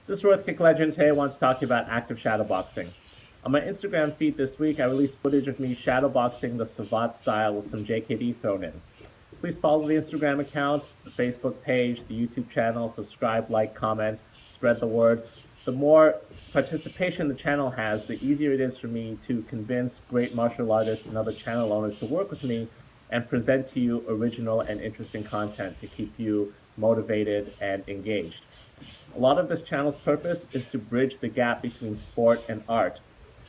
This is Road Kick Legend. Today I want to talk to you about active shadowboxing. On my Instagram feed this week, I released footage of me shadowboxing the Savate style with some JKD thrown in. Please follow the Instagram account, the Facebook page, the YouTube channel, subscribe, like, comment, spread the word. The more participation the channel has, the easier it is for me to convince great martial artists and other channel owners to work with me and present to you original and interesting content to keep you motivated and engaged. A lot of this channel's purpose is to bridge the gap between sport and art,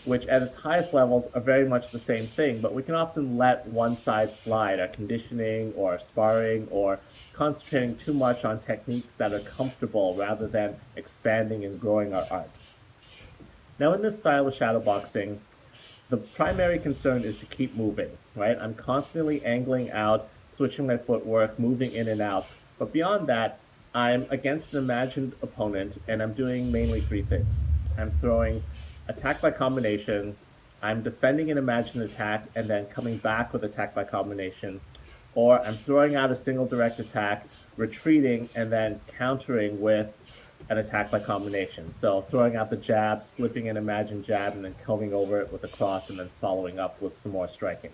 which at its highest levels are very much the same thing, but we can often let one side slide, our conditioning or our sparring, or concentrating too much on techniques that are comfortable rather than expanding and growing our art. Now, in this style of shadowboxing, the primary concern is to keep moving, right? I'm constantly angling out, switching my footwork, moving in and out. But beyond that, I'm against an imagined opponent and I'm doing mainly three things. I'm throwing attack by combination, I'm defending an imagined attack and then coming back with attack by combination, or I'm throwing out a single direct attack, retreating, and then countering with an attack by combination. So throwing out the jab, slipping an imagined jab, and then coming over it with a cross, and then following up with some more striking.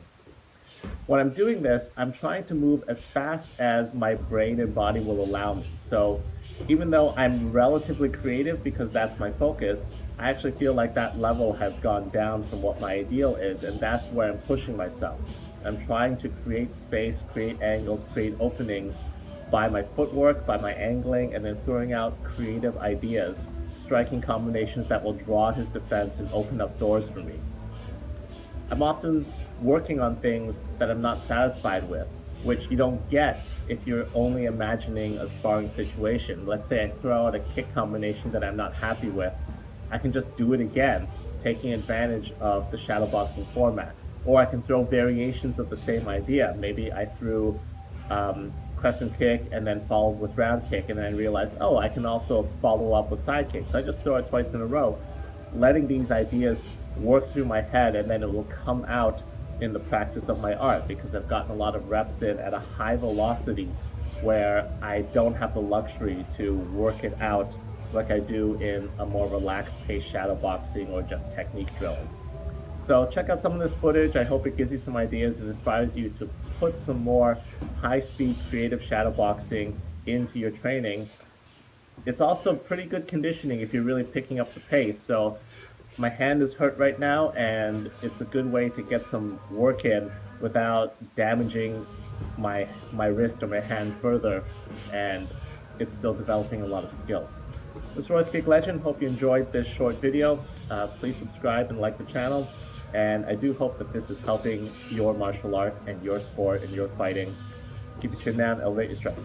When I'm doing this, I'm trying to move as fast as my brain and body will allow me. So even though I'm relatively creative because that's my focus, I actually feel like that level has gone down from what my ideal is, and that's where I'm pushing myself. I'm trying to create space, create angles, create openings by my footwork, by my angling, and then throwing out creative ideas, striking combinations that will draw his defense and open up doors for me. I'm often working on things that I'm not satisfied with, which you don't get if you're only imagining a sparring situation. Let's say I throw out a kick combination that I'm not happy with. I can just do it again, taking advantage of the shadowboxing format. Or I can throw variations of the same idea. Maybe I threw crescent kick and then followed with round kick, and then I realized, oh, I can also follow up with side kicks. So I just throw it twice in a row, letting these ideas work through my head, and then it will come out in the practice of my art because I've gotten a lot of reps in at a high velocity where I don't have the luxury to work it out like I do in a more relaxed paced shadow boxing or just technique drilling. So check out some of this footage. I hope it gives you some ideas and inspires you to put some more high-speed creative shadow boxing into your training. It's also pretty good conditioning if you're really picking up the pace. So my hand is hurt right now, and it's a good way to get some work in without damaging my wrist or my hand further, and it's still developing a lot of skill. This is Road Kick Legend. Hope you enjoyed this short video. Please subscribe and like the channel, and I do hope that this is helping your martial art and your sport and your fighting. Keep your chin down, elevate your striking.